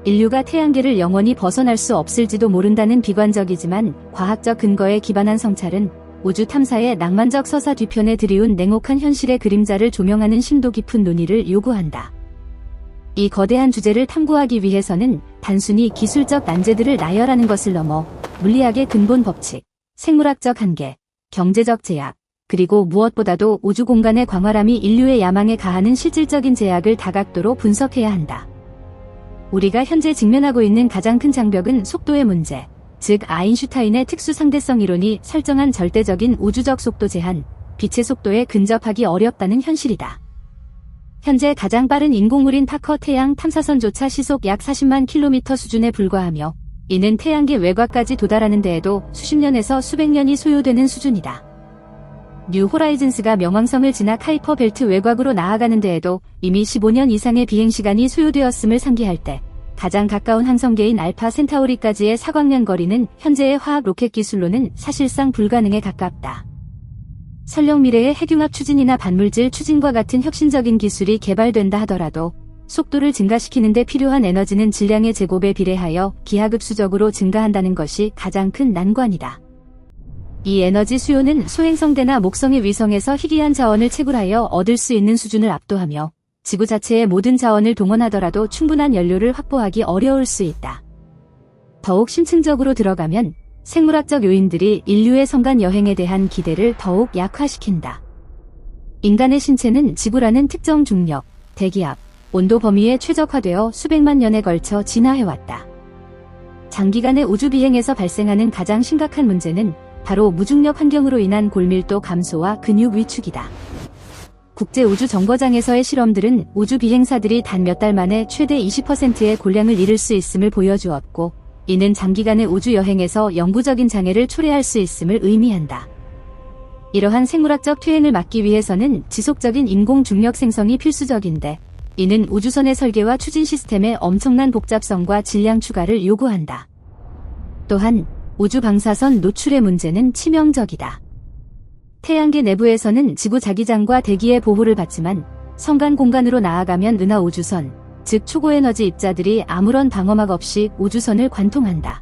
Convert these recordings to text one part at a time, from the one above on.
인류가 태양계를 영원히 벗어날 수 없을지도 모른다는 비관적이지만 과학적 근거에 기반한 성찰은 우주 탐사의 낭만적 서사 뒤편에 드리운 냉혹한 현실의 그림자를 조명하는 심도 깊은 논의를 요구한다. 이 거대한 주제를 탐구하기 위해서는 단순히 기술적 난제들을 나열하는 것을 넘어 물리학의 근본 법칙, 생물학적 한계, 경제적 제약, 그리고 무엇보다도 우주 공간의 광활함이 인류의 야망에 가하는 실질적인 제약을 다각도로 분석해야 한다. 우리가 현재 직면하고 있는 가장 큰 장벽은 속도의 문제, 즉 아인슈타인의 특수 상대성 이론이 설정한 절대적인 우주적 속도 제한, 빛의 속도에 근접하기 어렵다는 현실이다. 현재 가장 빠른 인공물인 파커 태양 탐사선조차 시속 약 40만 킬로미터 수준에 불과하며 이는 태양계 외곽까지 도달하는 데에도 수십 년에서 수백 년이 소요되는 수준이다. 뉴 호라이즌스가 명왕성을 지나 카이퍼 벨트 외곽으로 나아가는 데에도 이미 15년 이상의 비행시간이 소요되었음을 상기할 때 가장 가까운 항성계인 알파 센타우리까지의 사광년 거리는 현재의 화학 로켓 기술로는 사실상 불가능에 가깝다. 설령 미래의 핵융합 추진이나 반물질 추진과 같은 혁신적인 기술이 개발된다 하더라도 속도를 증가시키는 데 필요한 에너지는 질량의 제곱에 비례하여 기하급수적으로 증가한다는 것이 가장 큰 난관이다. 이 에너지 수요는 소행성대나 목성의 위성에서 희귀한 자원을 채굴하여 얻을 수 있는 수준을 압도하며 지구 자체의 모든 자원을 동원하더라도 충분한 연료를 확보하기 어려울 수 있다. 더욱 심층적으로 들어가면 생물학적 요인들이 인류의 성간 여행에 대한 기대를 더욱 약화시킨다. 인간의 신체는 지구라는 특정 중력, 대기압, 온도 범위에 최적화되어 수백만 년에 걸쳐 진화해왔다. 장기간의 우주 비행에서 발생하는 가장 심각한 문제는 바로 무중력 환경으로 인한 골밀도 감소와 근육 위축이다. 국제우주정거장에서의 실험들은 우주 비행사들이 단 몇 달 만에 최대 20%의 골량을 잃을 수 있음을 보여주었고, 이는 장기간의 우주 여행에서 영구적인 장애를 초래할 수 있음을 의미한다. 이러한 생물학적 퇴행을 막기 위해서는 지속적인 인공 중력 생성이 필수적인데, 이는 우주선의 설계와 추진 시스템의 엄청난 복잡성과 질량 추가를 요구한다. 또한 우주 방사선 노출의 문제는 치명적이다. 태양계 내부에서는 지구 자기장과 대기의 보호를 받지만 성간 공간으로 나아가면 은하 우주선, 즉 초고에너지 입자들이 아무런 방어막 없이 우주선을 관통한다.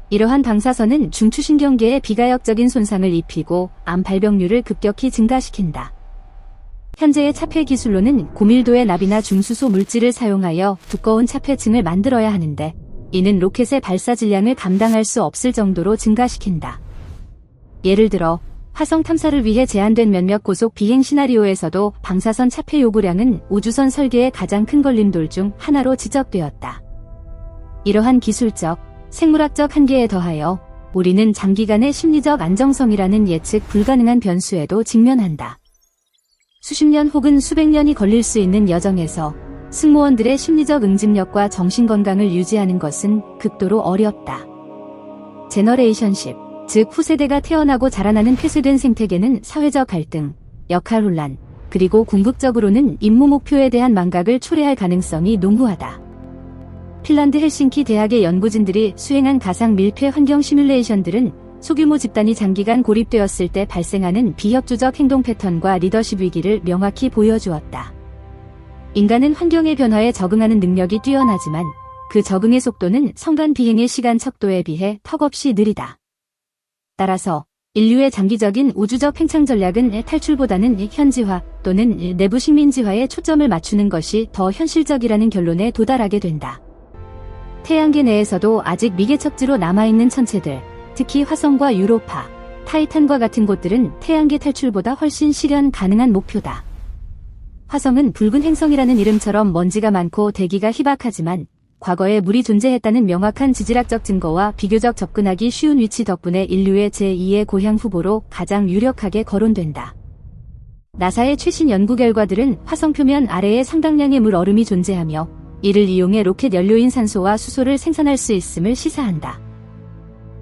이러한 방사선은 중추신경계에 비가역적인 손상을 입히고 암 발병률을 급격히 증가시킨다. 현재의 차폐 기술로는 고밀도의 납이나 중수소 물질을 사용하여 두꺼운 차폐층을 만들어야 하는데 이는 로켓의 발사 질량을 감당할 수 없을 정도로 증가시킨다. 예를 들어 화성 탐사를 위해 제안된 몇몇 고속 비행 시나리오에서도 방사선 차폐 요구량은 우주선 설계의 가장 큰 걸림돌 중 하나로 지적되었다. 이러한 기술적, 생물학적 한계에 더하여 우리는 장기간의 심리적 안정성이라는 예측 불가능한 변수에도 직면한다. 수십 년 혹은 수백 년이 걸릴 수 있는 여정에서 승무원들의 심리적 응집력과 정신건강을 유지하는 것은 극도로 어렵다. 제너레이션십, 즉 후세대가 태어나고 자라나는 폐쇄된 생태계는 사회적 갈등, 역할 혼란, 그리고 궁극적으로는 임무 목표에 대한 망각을 초래할 가능성이 농후하다. 핀란드 헬싱키 대학의 연구진들이 수행한 가상 밀폐 환경 시뮬레이션들은 소규모 집단이 장기간 고립되었을 때 발생하는 비협조적 행동 패턴과 리더십 위기를 명확히 보여주었다. 인간은 환경의 변화에 적응하는 능력이 뛰어나지만 그 적응의 속도는 성간 비행의 시간 척도에 비해 턱없이 느리다. 따라서 인류의 장기적인 우주적 팽창 전략은 탈출보다는 현지화 또는 내부 식민지화에 초점을 맞추는 것이 더 현실적이라는 결론에 도달하게 된다. 태양계 내에서도 아직 미개척지로 남아있는 천체들, 특히 화성과 유로파, 타이탄과 같은 곳들은 태양계 탈출보다 훨씬 실현 가능한 목표다. 화성은 붉은 행성이라는 이름처럼 먼지가 많고 대기가 희박하지만 과거에 물이 존재했다는 명확한 지질학적 증거와 비교적 접근하기 쉬운 위치 덕분에 인류의 제2의 고향 후보로 가장 유력하게 거론된다. 나사의 최신 연구 결과들은 화성 표면 아래에 상당량의 물 얼음이 존재하며 이를 이용해 로켓 연료인 산소와 수소를 생산할 수 있음을 시사한다.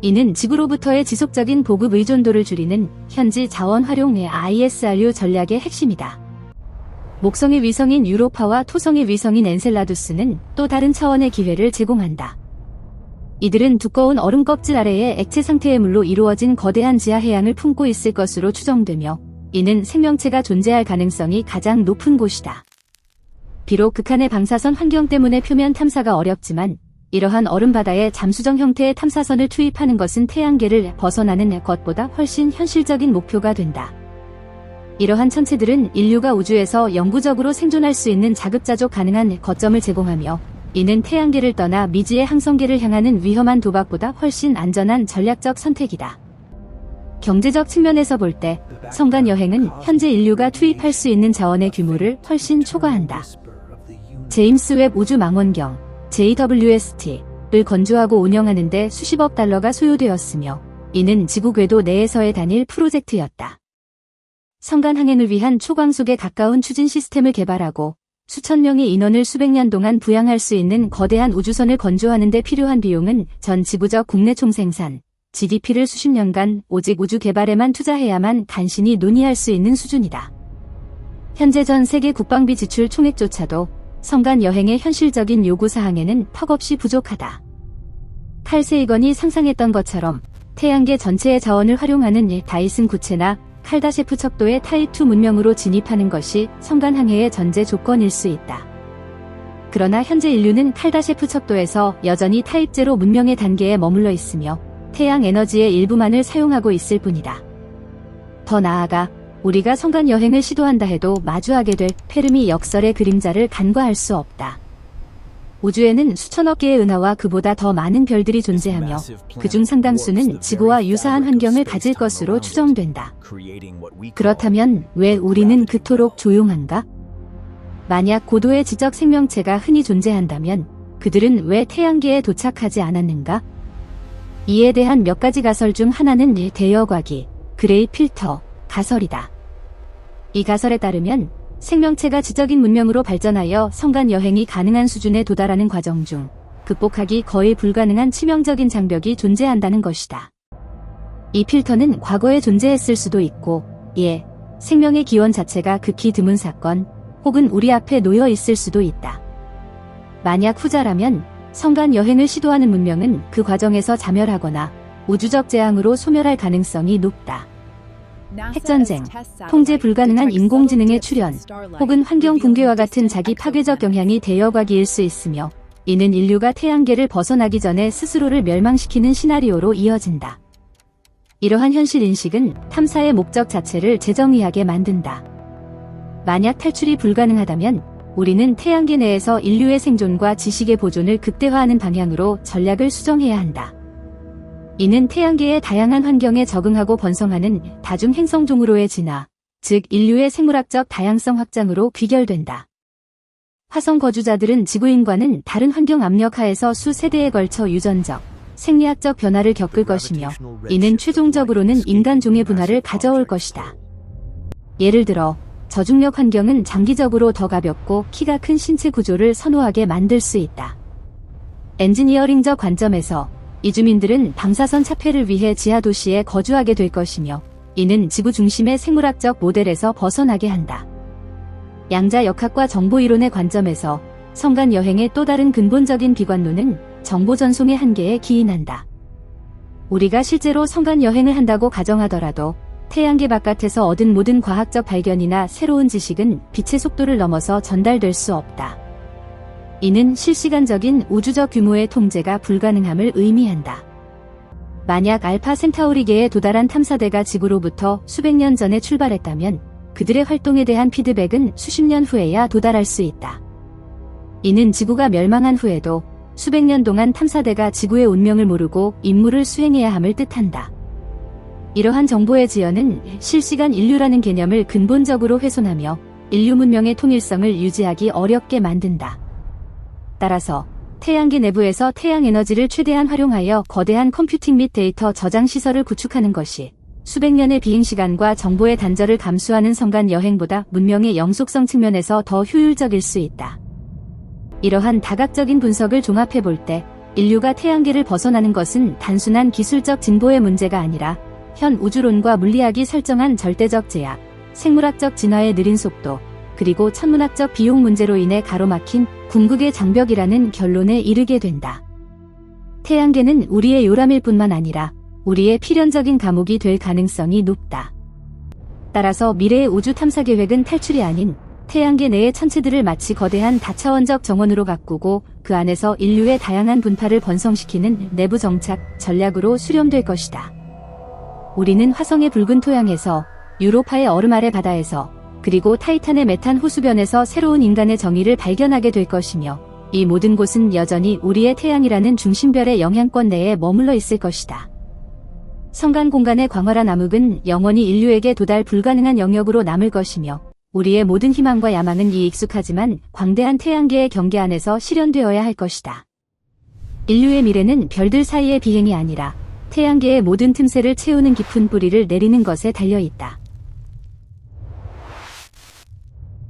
이는 지구로부터의 지속적인 보급 의존도를 줄이는 현지 자원 활용의 ISRU 전략의 핵심이다. 목성의 위성인 유로파와 토성의 위성인 엔셀라두스는 또 다른 차원의 기회를 제공한다. 이들은 두꺼운 얼음 껍질 아래에 액체 상태의 물로 이루어진 거대한 지하 해양을 품고 있을 것으로 추정되며 이는 생명체가 존재할 가능성이 가장 높은 곳이다. 비록 극한의 방사선 환경 때문에 표면 탐사가 어렵지만 이러한 얼음바다에 잠수정 형태의 탐사선을 투입하는 것은 태양계를 벗어나는 것보다 훨씬 현실적인 목표가 된다. 이러한 천체들은 인류가 우주에서 영구적으로 생존할 수 있는 자급자족 가능한 거점을 제공하며 이는 태양계를 떠나 미지의 항성계를 향하는 위험한 도박보다 훨씬 안전한 전략적 선택이다. 경제적 측면에서 볼 때 성간 여행은 현재 인류가 투입할 수 있는 자원의 규모를 훨씬 초과한다. 제임스 웹 우주망원경 JWST를 건조하고 운영하는 데 수십억 달러가 소요되었으며 이는 지구 궤도 내에서의 단일 프로젝트였다. 성간 항행을 위한 초광속에 가까운 추진 시스템을 개발하고 수천 명의 인원을 수백 년 동안 부양할 수 있는 거대한 우주선을 건조하는 데 필요한 비용은 전 지구적 국내 총생산, GDP를 수십 년간 오직 우주 개발에만 투자해야만 간신히 논의할 수 있는 수준이다. 현재 전 세계 국방비 지출 총액조차도 성간 여행의 현실적인 요구사항에는 턱없이 부족하다. 칼 세이건이 상상했던 것처럼 태양계 전체의 자원을 활용하는 다이슨 구체나 칼다셰프 척도의 타입2 문명으로 진입하는 것이 성간 항해의 전제 조건일 수 있다. 그러나 현재 인류는 칼다셰프 척도에서 여전히 타입0 문명의 단계에 머물러 있으며 태양 에너지의 일부만을 사용하고 있을 뿐이다. 더 나아가 우리가 성간 여행을 시도한다 해도 마주하게 될 페르미 역설의 그림자를 간과할 수 없다. 우주에는 수천억 개의 은하와 그보다 더 많은 별들이 존재하며 그중 상당수는 지구와 유사한 환경을 가질 것으로 추정된다. 그렇다면 왜 우리는 그토록 조용한가? 만약 고도의 지적 생명체가 흔히 존재한다면 그들은 왜 태양계에 도착하지 않았는가? 이에 대한 몇 가지 가설 중 하나는 대여과기, 그레이 필터, 가설이다. 이 가설에 따르면 생명체가 지적인 문명으로 발전하여 성간 여행이 가능한 수준에 도달하는 과정 중 극복하기 거의 불가능한 치명적인 장벽이 존재한다는 것이다. 이 필터는 과거에 존재했을 수도 있고, 생명의 기원 자체가 극히 드문 사건, 혹은 우리 앞에 놓여 있을 수도 있다. 만약 후자라면 성간 여행을 시도하는 문명은 그 과정에서 자멸하거나 우주적 재앙으로 소멸할 가능성이 높다. 핵전쟁, 통제 불가능한 인공지능의 출현, 혹은 환경 붕괴와 같은 자기 파괴적 경향이 대여과기일 수 있으며 이는 인류가 태양계를 벗어나기 전에 스스로를 멸망시키는 시나리오로 이어진다. 이러한 현실 인식은 탐사의 목적 자체를 재정의하게 만든다. 만약 탈출이 불가능하다면 우리는 태양계 내에서 인류의 생존과 지식의 보존을 극대화하는 방향으로 전략을 수정해야 한다. 이는 태양계의 다양한 환경에 적응하고 번성하는 다중 행성종으로의 진화, 즉 인류의 생물학적 다양성 확장으로 귀결된다. 화성 거주자들은 지구인과는 다른 환경 압력 하에서 수세대에 걸쳐 유전적, 생리학적 변화를 겪을 것이며 이는 최종적으로는 인간종의 분화를 가져올 것이다. 예를 들어 저중력 환경은 장기적으로 더 가볍고 키가 큰 신체 구조를 선호하게 만들 수 있다. 엔지니어링적 관점에서 이주민들은 방사선 차폐를 위해 지하도시에 거주하게 될 것이며 이는 지구 중심의 생물학적 모델에서 벗어나게 한다. 양자 역학과 정보이론의 관점에서 성간 여행의 또 다른 근본적인 비관론은 정보 전송의 한계에 기인한다. 우리가 실제로 성간 여행을 한다고 가정하더라도 태양계 바깥에서 얻은 모든 과학적 발견이나 새로운 지식은 빛의 속도를 넘어서 전달될 수 없다. 이는 실시간적인 우주적 규모의 통제가 불가능함을 의미한다. 만약 알파 센타우리계에 도달한 탐사대가 지구로부터 수백 년 전에 출발했다면 그들의 활동에 대한 피드백은 수십 년 후에야 도달할 수 있다. 이는 지구가 멸망한 후에도 수백 년 동안 탐사대가 지구의 운명을 모르고 임무를 수행해야 함을 뜻한다. 이러한 정보의 지연은 실시간 인류라는 개념을 근본적으로 훼손하며 인류 문명의 통일성을 유지하기 어렵게 만든다. 따라서 태양계 내부에서 태양 에너지를 최대한 활용하여 거대한 컴퓨팅 및 데이터 저장 시설을 구축하는 것이 수백 년의 비행시간과 정보의 단절을 감수하는 성간 여행보다 문명의 영속성 측면에서 더 효율적일 수 있다. 이러한 다각적인 분석을 종합해 볼 때 인류가 태양계를 벗어나는 것은 단순한 기술적 진보의 문제가 아니라 현 우주론과 물리학이 설정한 절대적 제약, 생물학적 진화의 느린 속도, 그리고 천문학적 비용 문제로 인해 가로막힌 궁극의 장벽이라는 결론에 이르게 된다. 태양계는 우리의 요람일 뿐만 아니라 우리의 필연적인 감옥이 될 가능성이 높다. 따라서 미래의 우주 탐사 계획은 탈출이 아닌 태양계 내의 천체들을 마치 거대한 다차원적 정원으로 가꾸고 그 안에서 인류의 다양한 분파를 번성시키는 내부 정착 전략으로 수렴될 것이다. 우리는 화성의 붉은 토양에서, 유로파의 얼음 아래 바다에서, 그리고 타이탄의 메탄 호수변에서 새로운 인간의 정의를 발견하게 될 것이며, 이 모든 곳은 여전히 우리의 태양이라는 중심별의 영향권 내에 머물러 있을 것이다. 성간 공간의 광활한 암흑은 영원히 인류에게 도달 불가능한 영역으로 남을 것이며, 우리의 모든 희망과 야망은 이 익숙하지만 광대한 태양계의 경계 안에서 실현되어야 할 것이다. 인류의 미래는 별들 사이의 비행이 아니라 태양계의 모든 틈새를 채우는 깊은 뿌리를 내리는 것에 달려 있다.